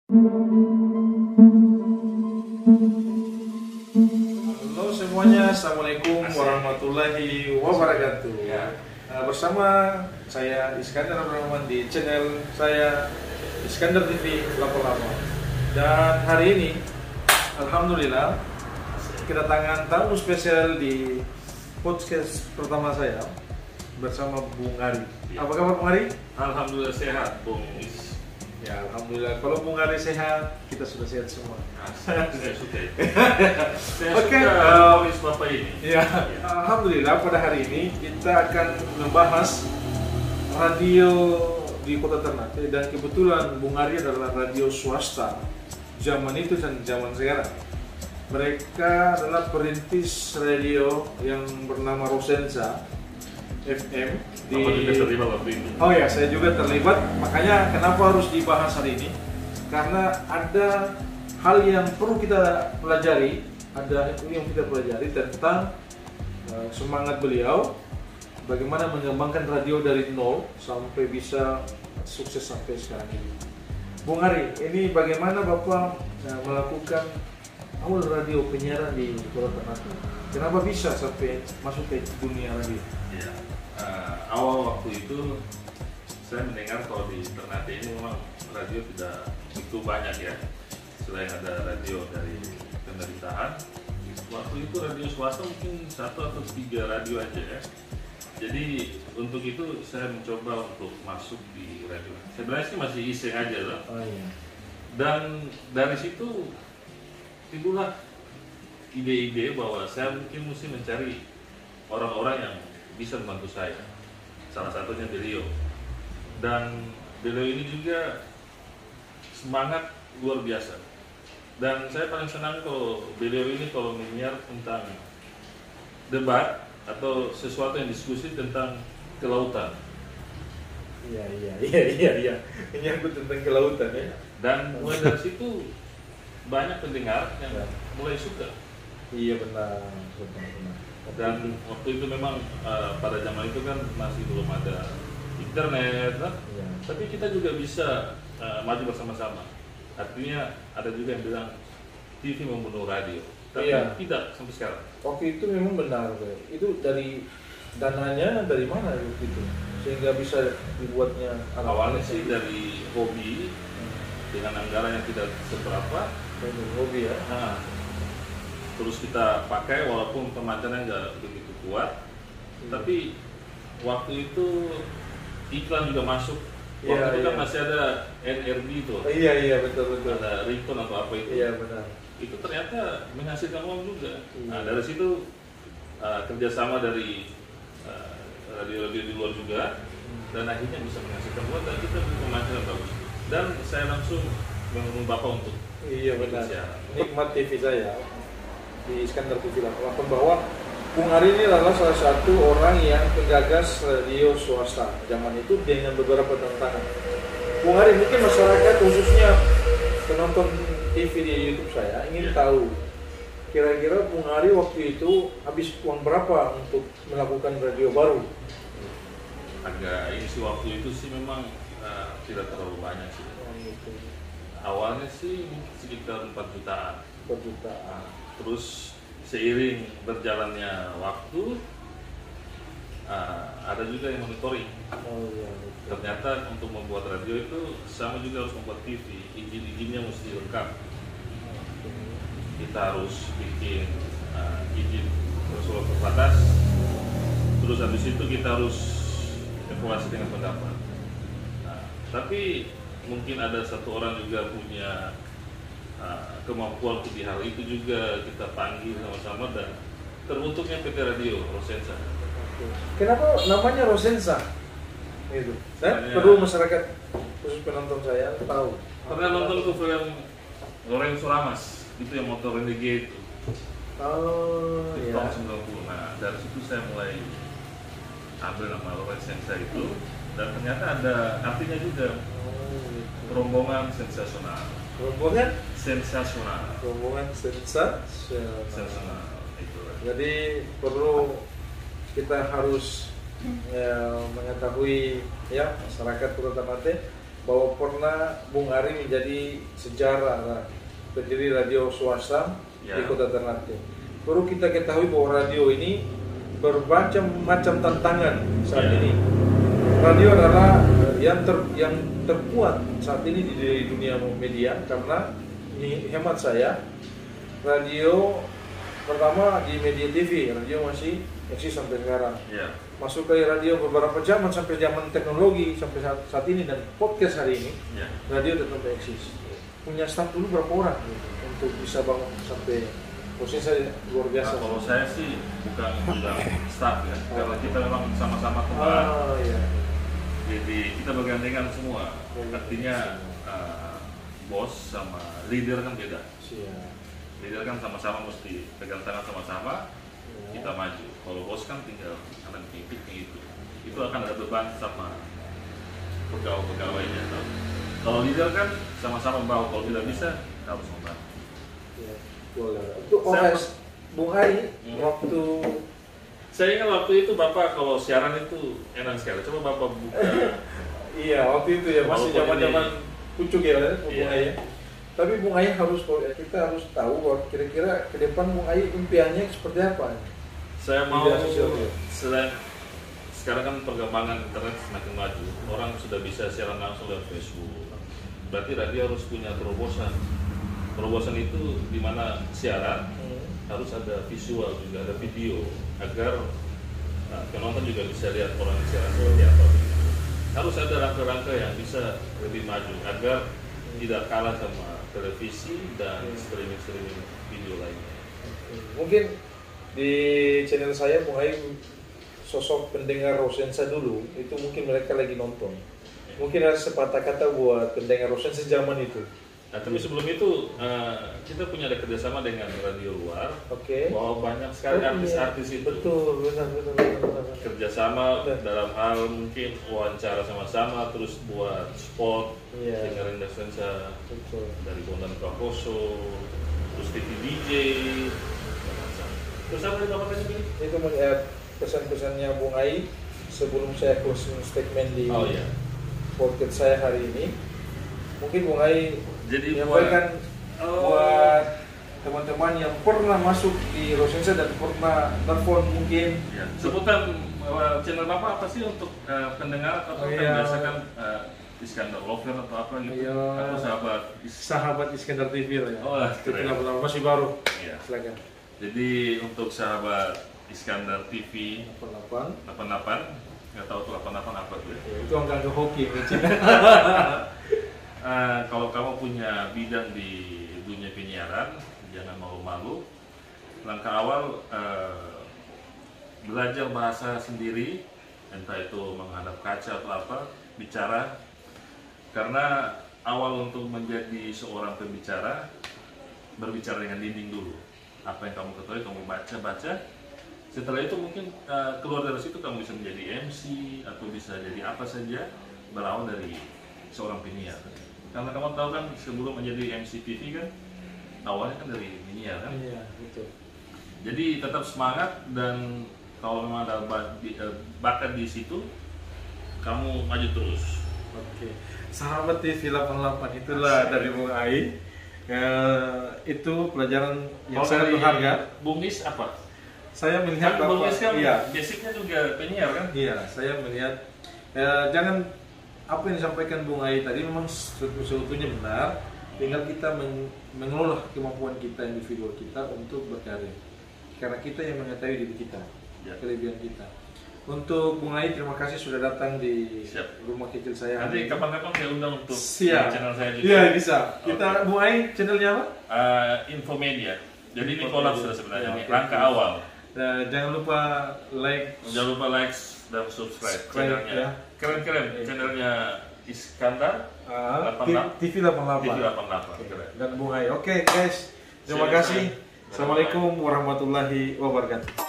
Halo semuanya, assalamualaikum warahmatullahi wabarakatuh. Bersama saya Iskandar Abdurrahman di channel saya Iskandar TV 88. Dan hari ini, alhamdulillah, kedatangan tamu spesial di podcast pertama saya bersama Bung Ari. Apa kabar Bung Ari? Alhamdulillah sehat, Bung Is. Ya, alhamdulillah. Kalau Bung Ari sehat, kita sudah sehat semua. Saya suka itu. Saya Oke, suka voice Bapak ini. Ya, alhamdulillah pada hari ini kita akan membahas radio di Kota Ternate, dan kebetulan Bung Ari adalah radio swasta zaman itu dan zaman sekarang. Mereka adalah perintis radio yang bernama Rosensa FM di... Bapak juga terlibat waktu itu. Oh ya, saya juga terlibat. Makanya kenapa harus dibahas hari ini? Karena ada hal yang perlu kita pelajari, ada yang kita pelajari tentang semangat beliau, bagaimana mengembangkan radio dari nol sampai bisa sukses sampai sekarang ini. Bung Ari, ini bagaimana Bapak melakukan awal radio penyiaran di Kota Ternate? Kenapa bisa sampai masuk ke dunia radio? Ya. Awal waktu itu saya mendengar kalau di Ternate ini memang radio tidak begitu banyak ya. Selain ada radio dari pemerintahan, waktu itu radio swasta mungkin 1 atau 3 radio aja ya. Jadi untuk itu saya mencoba untuk masuk di radio. Sebenarnya sih masih iseng aja lah. Oh iya. Dan dari situ timbullah ide-ide bahwa saya mungkin mesti mencari orang-orang yang bisa membantu saya. Salah satunya beliau. Dan beliau ini juga semangat luar biasa. Dan saya paling senang kalau beliau ini kalau menyiar tentang debat atau sesuatu yang diskusi tentang kelautan. Iya. Menyangkut tentang kelautan ya. Dan mulai dari situ banyak pendengar yang mulai suka. Iya benar. Dan waktu itu memang pada zaman itu kan masih belum ada internet, kan? Ya. Tapi kita juga bisa maju bersama-sama. Artinya ada juga yang bilang TV membunuh radio, tapi Iya. tidak sampai sekarang. Waktu itu memang benar, Bro. Itu dari dananya dari mana waktu itu sehingga bisa dibuatnya Awalnya sih dari hobi dengan anggaran yang tidak seberapa. hobi ya. Nah, terus kita pakai walaupun pemancarnya nggak begitu kuat, tapi waktu itu iklan juga masuk. Waktu itu kan masih ada NRD itu, Iya betul. ada ringtone atau apa itu. Iya benar. Itu ternyata menghasilkan uang juga. Nah dari situ kerjasama dari radio-radio di luar juga, dan akhirnya bisa menghasilkan uang dan kita punya pemancar yang bagus. Dan saya langsung menghubungi Bapak untuk Iya benar. siaran. Nikmat TV saya di Iskandar TV 88 bahwa Bung Ari ini adalah salah satu orang yang penggagas radio swasta zaman itu dengan beberapa tantangan. Bung Ari, mungkin masyarakat khususnya penonton TV di YouTube saya ingin tahu kira-kira Bung Ari waktu itu habis uang berapa untuk melakukan radio baru? Agak ini sih waktu itu sih memang tidak terlalu banyak sih. Awalnya sih sekitar 4 jutaan. 4 juta. Terus seiring berjalannya waktu ada juga yang monitoring. Oh iya. Ternyata untuk membuat radio itu sama juga harus membuat TV. Izin-izinnya mesti lengkap. Kita harus bikin izin bersurat terbatas. Terus habis itu kita harus evaluasi dengan pendapat. Nah, tapi mungkin ada satu orang juga punya kemampuan untuk di hal itu juga, kita panggil sama-sama dan terbentuknya PT Radio Rosensa. Kenapa namanya Rosensa? Itu. Perlu masyarakat khusus penonton saya tahu. Pernah nonton tuh film Lorenzo Lamas, itu yang motor Renegade itu. Oh Itu iya. tahun 90. Nah, dari situ saya mulai ambil nama Rosensa itu, dan ternyata ada artinya juga, rombongan sensasional. Rombongan Sensasional. sensasional. Itu. Jadi perlu kita harus mengetahui ya masyarakat Kota Ternate bahwa pernah Bung Ari menjadi sejarah lah, pendiri radio swasta di Kota Ternate. Baru kita ketahui bahwa radio ini bermacam-macam tantangan saat ini. Radio adalah yang terkuat saat ini di dunia media, karena ini hemat saya, radio pertama di media TV, radio masih eksis sampai sekarang. Masuk ke radio beberapa zaman sampai zaman teknologi sampai saat ini, dan podcast hari ini, radio tetap eksis. Punya staff dulu berapa orang gitu, untuk bisa bangun sampai posisi saya luar biasa. Nah, kalau saya sih bukan bilang staff ya, karena kita memang sama-sama kembali. Jadi kita bergandengan semua. Artinya bos sama leader kan beda. Leader kan sama-sama mesti pegang tangan sama-sama, kita maju. Kalau bos kan tinggal akan pimpin gitu. Itu akan ada beban sama pegawai-pegawainya. Kalau leader kan sama-sama membawa, kalau tidak bisa harus membantu. Itu OS Bung Ari waktu saya ingat waktu itu Bapak kalau siaran itu enak sekali. Coba Bapak buka. Iya, waktu itu ya masih zaman-zaman pucuk ya Bung Ari. Tapi Bung Ai kita harus tahu bahwa kira-kira ke depan Bung Ai impiannya seperti apa? Saya mau selain sekarang kan perkembangan internet semakin maju, orang sudah bisa siaran langsung lewat Facebook. Berarti radio harus punya terobosan. Terobosan itu di mana siaran harus ada visual juga, ada video, agar penonton juga bisa lihat orang siaran seperti apa. Harus ada rangka-rangka yang bisa lebih maju agar tidak kalah sama televisi dan streaming video lainnya. Mungkin di channel saya Bung Ai sosok pendengar Rosensa dulu, itu mungkin mereka lagi nonton. Mungkin ada sepatah kata buat pendengar Rosensa zaman itu. Nah, tapi sebelum itu kita punya ada kerjasama dengan radio luar. Bahwa banyak sekali artis-artis itu. Betul, benar. Kerjasama dalam hal mungkin wawancara sama-sama, terus buat spot, dengerin Rosensa dari Bondan Prakoso, terus TV DJ, terus apa yang Bapak tanya? Itu melihat pesan-pesannya Bung Ai sebelum saya closing statement di podcast saya hari ini. Mungkin Bung Ai jadi menyampaikan buat teman-teman yang pernah masuk di Rosensa dan pernah telepon mungkin. Sebutan channel Bapak apa sih untuk pendengar atau biasakan Iskandar Lover atau apa gitu? Atau sahabat Iskandar TV lah ya. Keren. Masih baru. Silakan. Jadi untuk sahabat Iskandar TV 88, nggak tahu tuh 88 apa tuh ya? Itu angka hoki mungkin. Kalau kamu punya bidang di dunia penyiaran, jangan malu-malu. Langkah awal belajar bahasa sendiri, entah itu menghadap kaca atau apa, bicara. Karena awal untuk menjadi seorang pembicara, berbicara dengan dinding dulu. Apa yang kamu ketahui, kamu baca. Setelah itu mungkin keluar dari situ kamu bisa menjadi MC atau bisa jadi apa saja, berawal dari seorang penyiar. Karena kamu tahu kan sebelum menjadi MC TV kan awalnya kan dari penyiar kan. Iya, betul. Jadi tetap semangat, dan kalau memang ada bakat di situ, kamu maju terus. Sahabat TV 88 itulah dari Bung Ai. Itu pelajaran yang sangat berharga. Bung Is apa? Saya melihat kan Bung Is kan basicnya juga penyiar kan? Iya, saya melihat jangan apa yang disampaikan Bung Ai tadi memang sebetulnya benar. Tinggal kita mengelola kemampuan kita, individual kita untuk berkarya. Karena kita yang mengetahui diri kita, kelebihan kita. Untuk Bung Ai, terima kasih sudah datang di rumah kecil saya. Nanti kapan-kapan saya undang untuk channel saya juga. Iya, bisa. Kita Bung Ai, channelnya apa? Infomedia. Jadi ini kolab sudah sebenarnya, ini langkah awal. Jangan lupa like dan subscribe channelnya. Keren-keren, channelnya Iskandar 88. TV 88. Keren. Dan Bung Ai. Oke guys, terima kasih. Assalamualaikum warahmatullahi wabarakatuh.